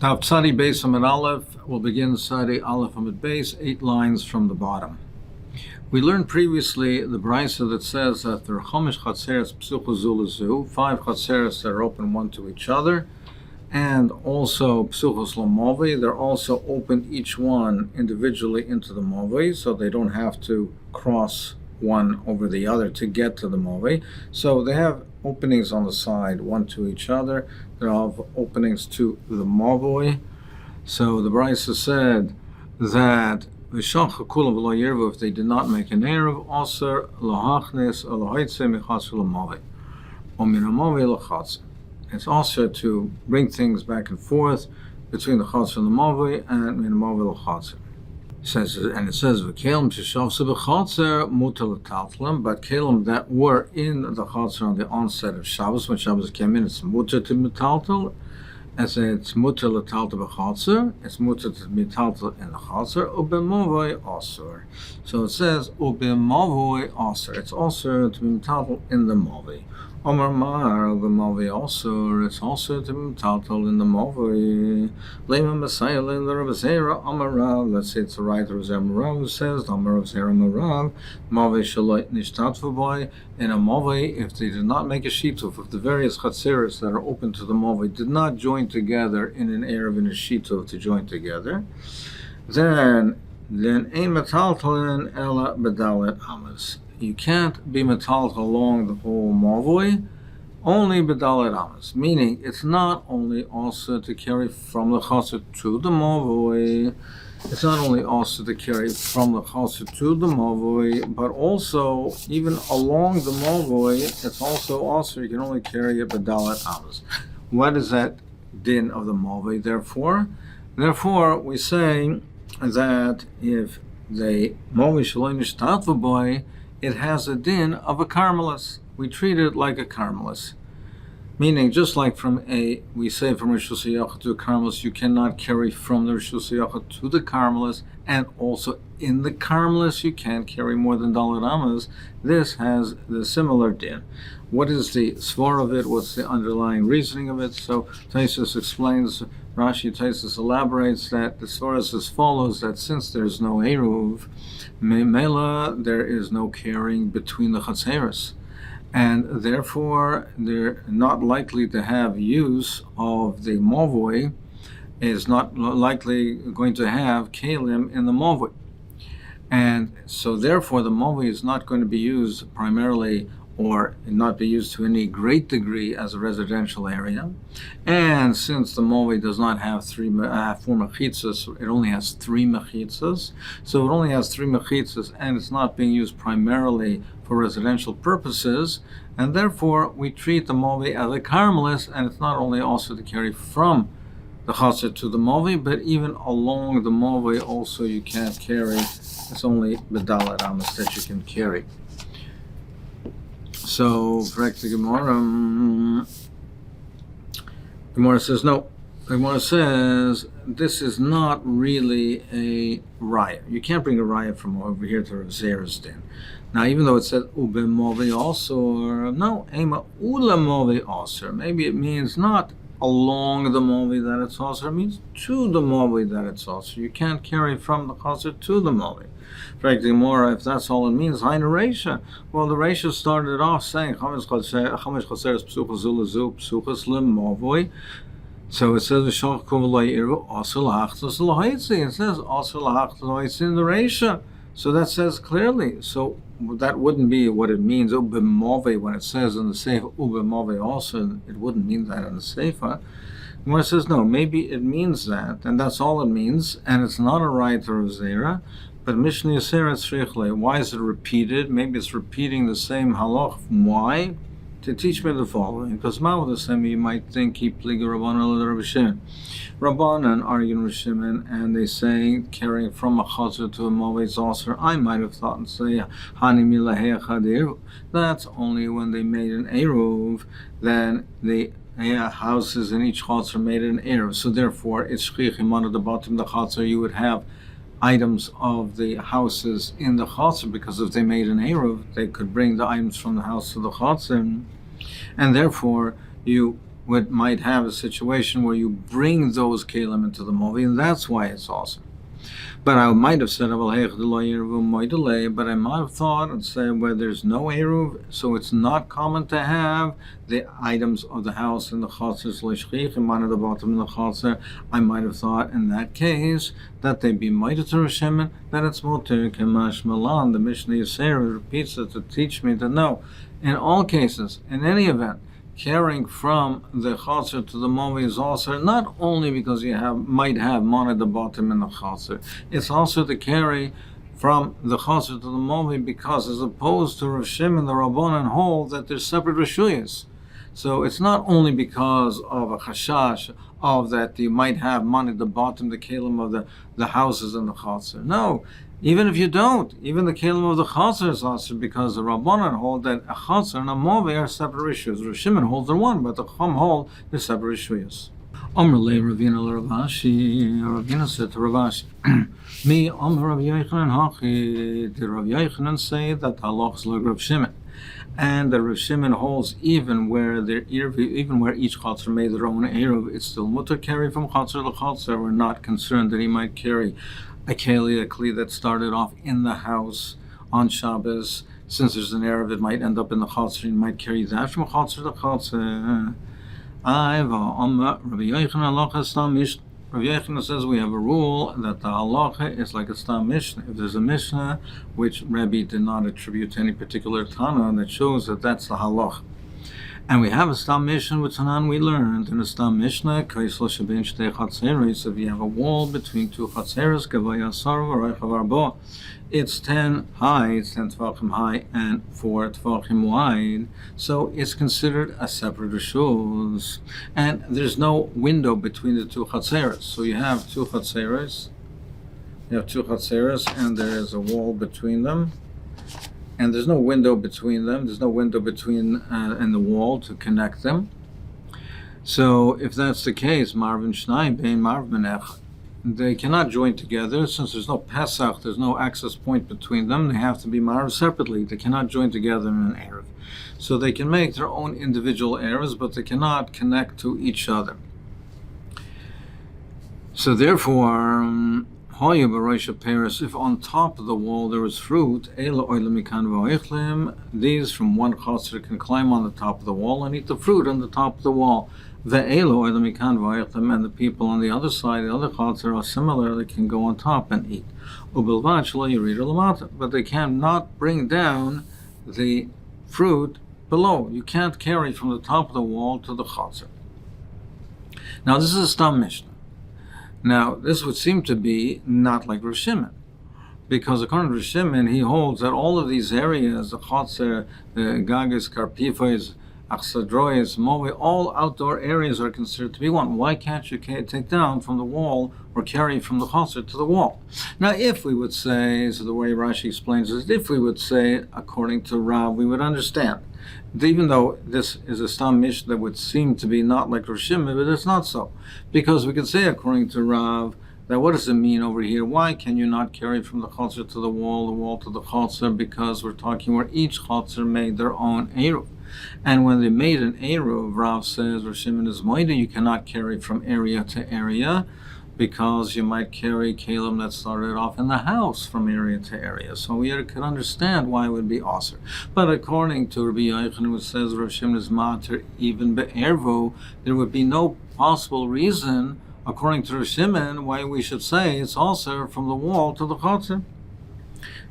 Now, Tzadi Beis Amud Aleph will begin Tzadi Aleph Amud Beis, 8 lines from the bottom. We learned previously the brisa that says that there are Chomish Chatzeres Psuchos Zu L'Zu, 5 Chatzeres that are open one to each other, and also Psuchos L'Movi. They're also open each one individually into the Movi, so they don't have to cross one over the other to get to the Movi. So they have openings on the side, one to each other. They have openings to the Movi. So the brisa said that if they did not make an Eruv, Aser lahachnes alahoitze mechatzer l'movi, or min hamovi lachatzer. It's also to bring things back and forth between the chatzer and the movi, and min hamovi lachatzer. It says v'kelim sheshavse b'chatzer mutar l'taltlim, but kelim that were in the chatzer on the onset of Shabbos, when Shabbos came in, it's mutar to metaltal. As it's mutar l'taltal b'chatzer, it's mutar to metaltal in the chatzer, u'b'movoi asur. So it says u'b'movoi asur. It's also to be metaltal in the movi. Omar mar u'b'movoi asur. It's also to be metaltal in the movi. Lema Masayel in the Rav Zera Amar Rav. Let's say it's the right Rav Zera Rav who says Amar Rav Zera Rav. Movi shaloit nishtatvu boy. In a movi, if they did not make a shituf, if the various chatzeres that are open to the movi did not join together in an erev in a shituf to join together, then ein metaltalin ela bedalet amas. You can't be metaltal along the whole movi, only bedalet amas. Meaning, it's not only also to carry from the chatzer to the movi. It's not only also to carry from the chatzer to the mavoi, but also even along the mavoi, it's also you can only carry it bedalet amas. What is that din of the mavoi? Therefore, we say that if the mavoi shaloi nishtatvu boy, it has a din of a carmelis. We treat it like a carmelis. Meaning, just like we say from Rosh Hashanah to a Carmelis, you cannot carry from the Rosh Hashanah to the Carmelis, and also in the Carmelis you can't carry more than Dalet Amas. This has the similar din. What is the svar of it? What's the underlying reasoning of it? So Taisus explains, Rashi Taisus elaborates that the svar is as follows: that since there's no Eruv, Mela, there is no carrying between the Chatzeres, and therefore they're not likely to have use of the movoi, is not likely going to have kalim in the movoi. And so therefore the movoi is not going to be used primarily, or not be used to any great degree as a residential area. And since the movoi does not have 4 mechitzas, it only has 3 mechitzas. So it only has 3 mechitzas, and it's not being used primarily for residential purposes, and therefore we treat the movi as a carmelis, and it's not only also to carry from the chatzer to the movi, but even along the movi also you can't carry. It's only bedalet amas that you can carry. So, correct the Gemara. Gemara says no. The Gemara says this is not really a raya. You can't bring a raya from over here to Rav Zera's din. Now, even though it says ubemovi asur, no, ema ulamovi asur. Maybe it means not along the movi that it's asur. It means to the movi that it's asur. You can't carry from the chaser to the movi. Frankly, more if that's all it means. Hainu reisha. Well, the reisha started off saying chamesh chaseres psuchos zu l'zu psuchos l'movoi. So it says v'shach kum v'layiru asur lahachtos l'hoitzi. It says asur lahachtos l'hoitzi in the reisha. So that says clearly. So that wouldn't be what it means ubemove when it says in the Sefer ubemove also. It wouldn't mean that in the Sefer. When it says no, maybe it means that, and that's all it means, and it's not a right or a zera. But Mishnah Yisera Tzrichle, why is it repeated? Maybe it's repeating the same halach. Why? To teach me the following. Because Ma'od you might think he pliga Rabbanan or Rabbi Shimon. Rabbanan arguing with Shimon, and they say carrying from a chazer to a movetz also. I might have thought and say Hani milahei chadir. That's only when they made an eruv. Then the houses in each chazer made an eruv. So therefore, it's shchichim under the bottom of the chazer. You would have items of the houses in the chatzar, because if they made an eruv, they could bring the items from the house to the chatzar, and therefore you might have a situation where you bring those kelim into the movie, and that's why it's awesome. But I might have said, but I might have thought and said where there's no Eruv, so it's not common to have the items of the house in the Chatzar, the bottom in the Chatzar. I might have thought in that case that they'd be Moed to Rosh Hashanah, that it's Moter Kemash Malan. The Mishnah Yisera repeats it to teach me that no, in all cases, in any event, carrying from the chatzar to the movie is also not only because you might have mon at the bottom in the chatzar, it's also to carry from the chatzar to the movie because, as opposed to Rav Shimon, the Rabbanan hold that there's separate reshuyas. So it's not only because of a chashash of that you might have mon at the bottom, the kelim of the houses in the chatzar. No. Even if you don't, even the kelim of the chatzar is also because the Rabbanan hold that a chatzar and a movie are separate issues. Rav Shimon holds they're one, but the Chum hold they're separate issues. Amrle Ravina Ravashi. Ravina said to Ravashi, "Me Amr Rav Yochanan Hachi." Did Rav Yochanan say that halach is like Rav Shimon, and that Rav Shimon holds even where each chatzar made their own eruv, it's still mutter carry from chatzar to chatzar. We're not concerned that he might carry a kli that started off in the house on Shabbos. Since there's an eruv, it might end up in the chatzar. You might carry that from chatzar to chatzar. Rabbi Yochanan says we have a rule that the halacha is like a stam mishnah. If there's a mishnah which Rabbi did not attribute to any particular Tana, that shows that that's the halacha. And we have a stam mishnah with Tanan we learned in a stam mishnah, if you have a wall between two chatzeres, it's 10 high, it's 10 tvachim high, and 4 tvachim wide, so it's considered a separate rishus. And there's no window between the two chatzeres. So you have two chatzeres, and there is a wall between them. And there's no window between them. There's no window between and the wall to connect them. So if that's the case, Marvin Shnai Bein Marvin Ech, they cannot join together. Since there's no Pesach, there's no access point between them. They have to be marved separately. They cannot join together in an Erev. So they can make their own individual Erevs, but they cannot connect to each other. So therefore, if on top of the wall there is fruit, these from one chatzar can climb on the top of the wall and eat the fruit on the top of the wall. And the people on the other side, the other chatzar, are similar, they can go on top and eat. But they cannot bring down the fruit below. You can't carry from the top of the wall to the chatzar. Now this is a stam mishnah. Now, this would seem to be not like Rav Shimon, because according to Rav Shimon, he holds that all of these areas, the Chotzer, the Gagas, Karpifos, Achsadrois, Movi, all outdoor areas are considered to be one. Why can't you take down from the wall or carry from the Chotzer to the wall? Now, if we would say, so the way Rashi explains is, if we would say, according to Rav, we would understand. Even though this is a stam mishnah that would seem to be not like Rosh Hashanah, but it's not so. Because we could say, according to Rav, that what does it mean over here? Why can you not carry from the chatzar to the wall to the chatzar? Because we're talking where each chatzar made their own eruv. And when they made an eruv, Rav says, Rosh Hashanah is moida, you cannot carry from area to area, because you might carry kalim that started off in the house from area to area. So we could understand why it would be aser. But according to Rabbi Yochanan, who says Rav Shimon is mater even be'ervo, there would be no possible reason, according to Rav Shimon, why we should say it's aser from the wall to the chatzar.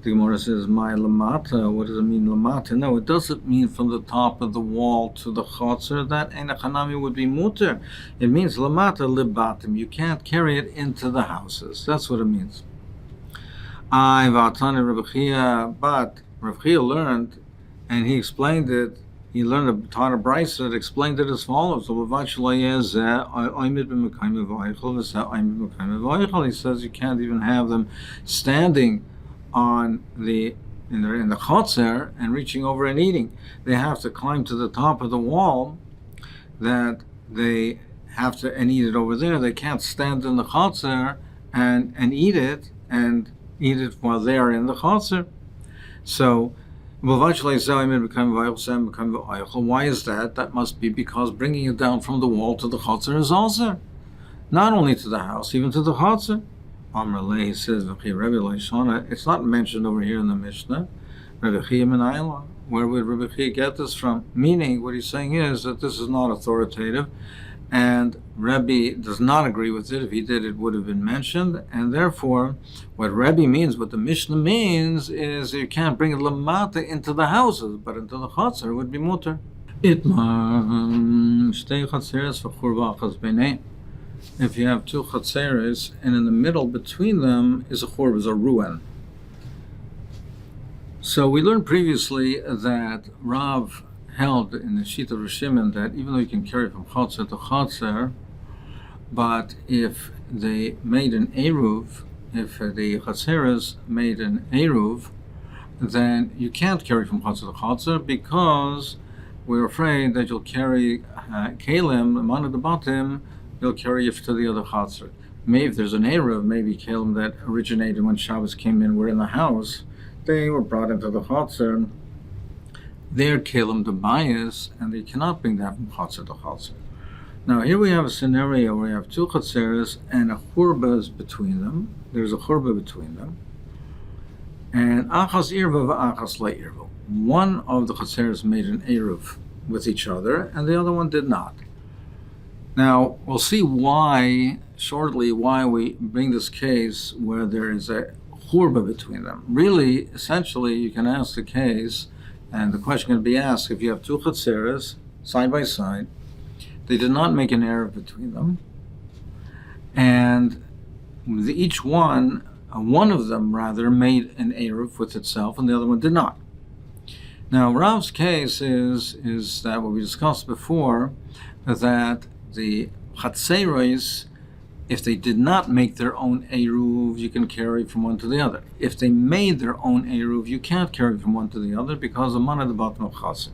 The Gemara says, "My lamata." What does it mean, lamata? No, it doesn't mean from the top of the wall to the chatzar. That enachanami would be muter. It means lamata libatim. You can't carry it into the houses. That's what it means. Vatani Rav Chia, but Rav Chia learned, and he explained it. He learned a Tana Brisa that explained it as follows: He says you can't even have them standing on in the chotzer and reaching over and eating. They have to climb to the top of the wall that they have to and eat it over there. They can't stand in the chotzer and eat it while they are in the chotzer. So Why is that? That must be because bringing it down from the wall to the chotzer is also, not only to the house, even to the chotzer. Amr Lei says, it's not mentioned over here in the Mishnah. Where would Rabbi Chia get this from? Meaning, what he's saying is that this is not authoritative, and Rebbe does not agree with it. If he did, it would have been mentioned, and therefore, what Rebbe means, what the Mishnah means, is you can't bring a lamata into the houses, but into the chatzar would be mutter. If you have two chatzeres, and in the middle between them is a churba, is a ruin. So we learned previously that Rav held in the sheet of Shimon that even though you can carry from Chotzer to Chotzer, but if they made an Eruv, if the Chatzeres made an Eruv, then you can't carry from Chotzer to Chotzer because we're afraid that you'll carry Kalim, the man at the bottom, you'll carry it to the other Chotzer. Maybe if there's an Eruv, maybe Kalim that originated when Shabbos came in, were in the house, they were brought into the Chotzer. They're Kalim to bias, and they cannot bring that from Chotzer to Chotzer. Now here we have a scenario where you have two Chatzeres and a Churba is between them. There's a Churba between them. And Achas Irva v'Achas La Irva. One of the Chatzeres made an Eruv with each other, and the other one did not. Now, we'll see shortly why we bring this case where there is a Churba between them. Really, essentially, you can ask the case, and the question can be asked, if you have two Chatzeres, side by side, they did not make an Eruv between them, and each one of them rather made an Eruv with itself, and the other one did not. Now, Rav's case is that what we discussed before, that the Chatzeres, if they did not make their own Eruv, you can carry from one to the other. If they made their own Eruv, you can't carry from one to the other because the man at the bottom of Chassid.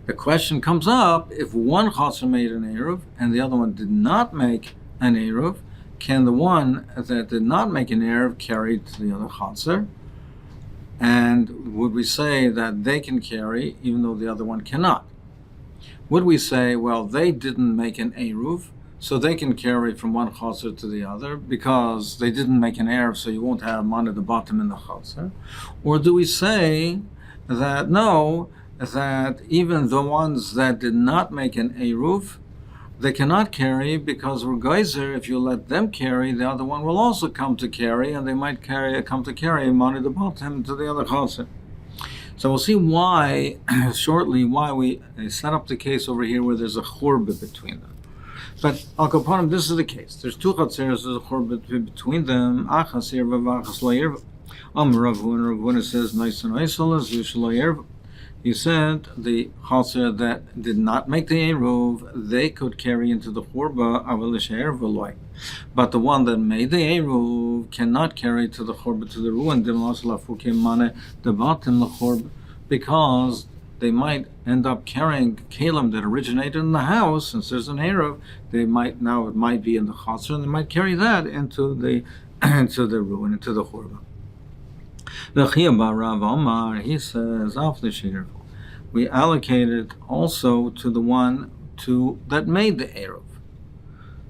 The question comes up, if one Chassid made an Eruv and the other one did not make an Eruv, can the one that did not make an Eruv carry to the other Chassid? And would we say that they can carry even though the other one cannot? Would we say, well, they didn't make an Eruv, so they can carry from one chotzer to the other because they didn't make an Eruv, so you won't have man at the bottom in the chotzer? Or do we say that no, that even the ones that did not make an Eruv, they cannot carry because we're geyser, if you let them carry, the other one will also come to carry, and they might come to carry man at the bottom to the other chotzer. So we'll see shortly why we set up the case over here where there's a churba between them. But Al Kapanim, this is the case. There's two chatzeres, there's a churba between them. Achas irva v'achas la irva. Rav Huna says, nice and isolas, usually irva. He said the chatzer that did not make the eruv, they could carry into the churba avalish erva. But the one that made the eruv cannot carry to the churba to the ruin because they might end up carrying kalim that originated in the house. Since there's an eruv, it might be in the chatzar, and they might carry that into the ruin, into the churba. The Chiyah Rav Omar, he says, after shir, we allocated also to the one that made the eruv.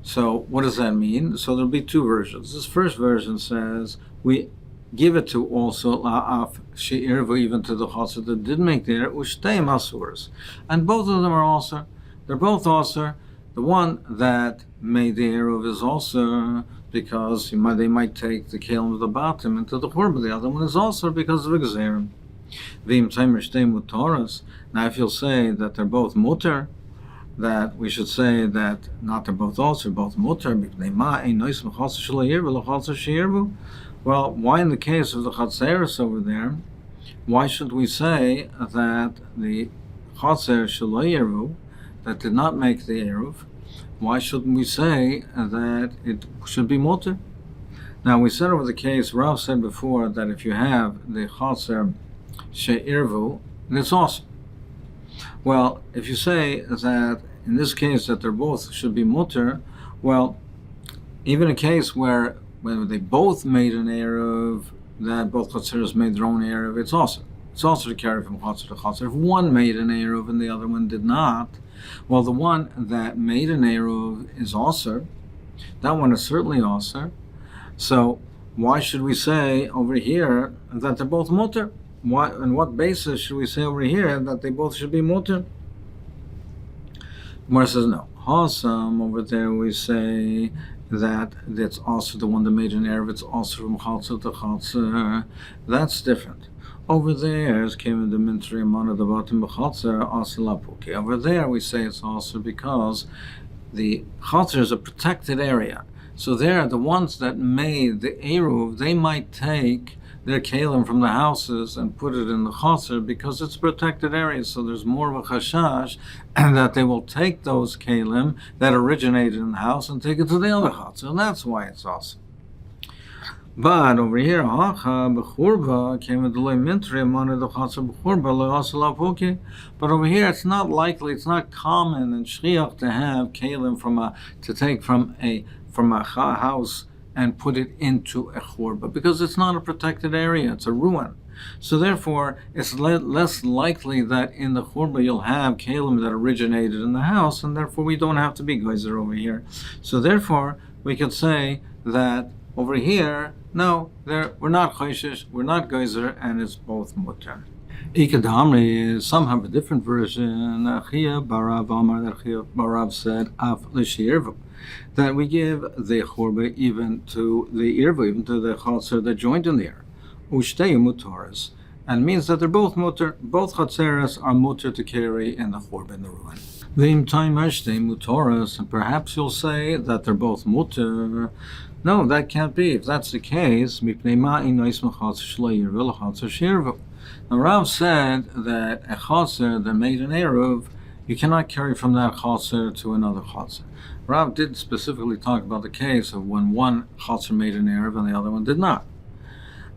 So what does that mean? So there'll be two versions. This first version says we give it to also la'af she'irva, even to the chatzar that did make the eruv, ushtei masuras, and both of them are also. They're both also. The one that made the eruv is also because they might take the kalim of the bottom into the churba. The other one is also because of exerim. Now, if you'll say that they're both mutter, that we should say that not they're both also, both mutter. Well, why in the case of the chatzeres over there, why should we say that the chatzer shelo that did not make the eruv, why shouldn't we say that it should be mutter? Now, we said over the case, Rav said before that if you have the chatzer she'irvu, it's awesome. Well, if you say that in this case that they're both should be mutter, well, even a case where when they both made an eruv, that both chatzeres made their own eruv, it's awesome. it's also to carry from Chatzar to Chatzar. If one made an Eruv and the other one did not, well, the one that made an Eruv is also, that one is certainly also. So why should we say over here that they're both mutter? Why, on what basis should we say over here that they both should be mutter? Gemara says no. Hasam, over there we say that it's also the one that made an Eruv, it's also from Chatzar to Chatzar. That's different. Over there, as came in the Mintri Amana the Batim B'Chatzar, Asalapuki. Over there we say it's also because the Chatzar is a protected area. So there, the ones that made the Eruv, they might take their kalim from the houses and put it in the Chatzar because it's a protected area. So there's more of a chashash that they will take those kalim that originated in the house and take it to the other Chatzar. And that's why it's awesome. But over here, B'churba came with the Mintri Amana the Chatzar B'churba Asalapuki. But over here, it's not likely, it's not common in Shriach to have kalim to take from a house and put it into a churba, because it's not a protected area, it's a ruin. So therefore, it's less likely that in the churba you'll have kalim that originated in the house, and therefore we don't have to be geyser over here. So therefore, we could say that over here, no, we're not choishish, we're not geyser, and it's both mutter. Ikadamri, some have a different version. Chia Barav Amar, that Chia Barav said, Af l'shirvu, that we give the churba even to the irvu, even to the chatzar that joined in there. Ushtei mutaras, and means that they're both mutar. Both chatzeres are mutar to carry in the churba, in the ruin. V'im taimeshtei mutaras, and perhaps you'll say that they're both mutar. No, that can't be. If that's the case, mipnei ma'in noism chatzar shlo yirvu l'chatzar shirvu. Now Rav said that a chatzar that made an eruv, you cannot carry from that chatzar to another chatzar. Rav did specifically talk about the case of when one chatzar made an eruv and the other one did not.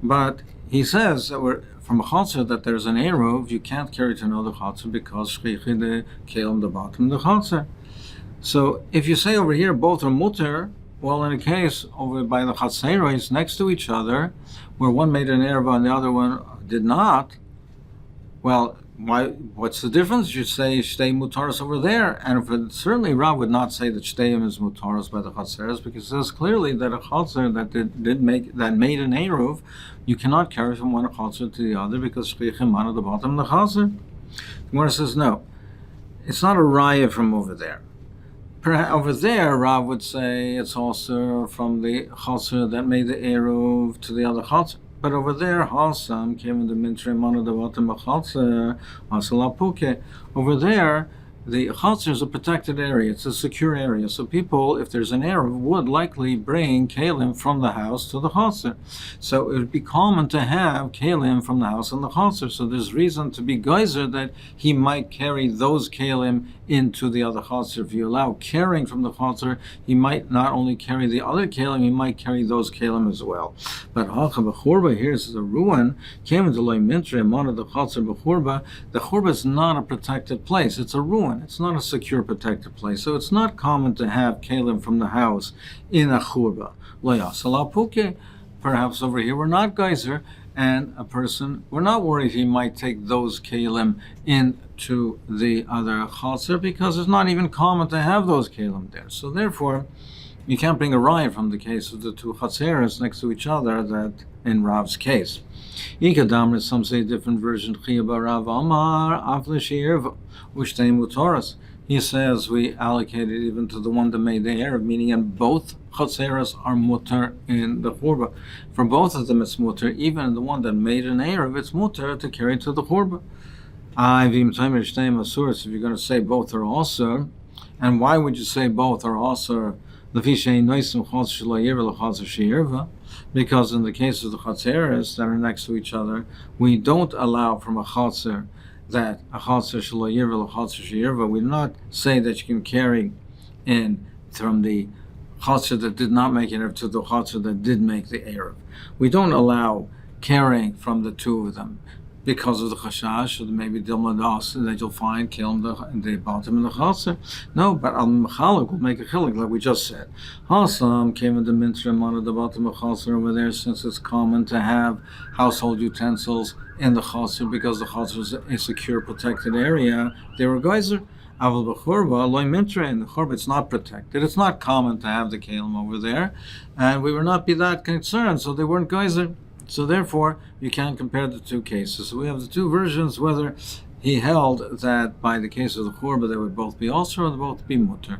But he says that from a chatzar that there's an eruv, you can't carry to another chatzar because shchichi the kelim the bottom the chatzar. So if you say over here both are mutter, well, in a case over by the chatzeros next to each other, where one made an eruv and the other one did not, well, why? What's the difference? You say shtei mutaras over there, and certainly Rav would not say that shteim is mutaras by the chatzeres, because it says clearly that a chatzer that made an eruv, you cannot carry from one chatzer to the other because shchichim on the bottom of the chatzer. The Gemara says no, it's not a raya from over there. Over there, Rav would say it's also from the chatzer that made the eruv to the other chatzer. But over there, Hasam came in the Mintri Amana the Batim B'Chatzar, Asalapuke. Over there, the Chatzar is a protected area, it's a secure area. So people, if there's an Eruv, would likely bring kalim from the house to the Chatzar. So it would be common to have kalim from the house and the Chatzar. So there's reason to be geyser that he might carry those kalim into the other Chatzar. If you allow carrying from the Chatzar, he might not only carry the other kalim, he might carry those kalim as well. But Hacha B'Churba, here's the ruin, came into Loi Mintri Amana the Chatzar B'Churba. The Churba is not a protected place, it's a ruin. It's not a secure, protected place. So it's not common to have kalim from the house in a churba. Perhaps over here we're not geyser, and a person, we're not worried he might take those kalim into the other chatzar because it's not even common to have those kalim there. So therefore, you can't bring a raya from the case of the two chatzeres next to each other that in Rav's case. Ikadamr, some say a different version. Rav Amar Afleshir Ushteim Mutaras. He says we allocated even to the one that made the Eruv, meaning in both chatzeres are mutar in the churba. For both of them it's mutar, even the one that made an Eruv, it's mutar to carry to the churba. If you're going to say both are also, and why would you say both are also? Because in the case of the chatzeres that are next to each other, we don't allow from a chatzer that a chatzer shelo yirva l'chatzer sheyirva. We do not say that you can carry in from the chatzer that did not make an eruv to the chatzer that did make the eruv. We don't allow carrying from the two of them. because of the chashash, or maybe dilmadas that you'll find kiln in the bottom of the chaser. No, but al mechalik will make a chilik, like we just said. Hasam came in the mintrim on the bottom of chaser over there, since it's common to have household utensils in the chaser because the chaser is a secure, protected area. They were geyser. Aval b'churba loy mintre, in the churba it's not protected. It's not common to have the kalim over there, and we would not be that concerned. So they weren't geyser. So therefore, you can't compare the two cases. So we have the two versions, whether he held that by the case of the churba they would both be also or they both be mutter.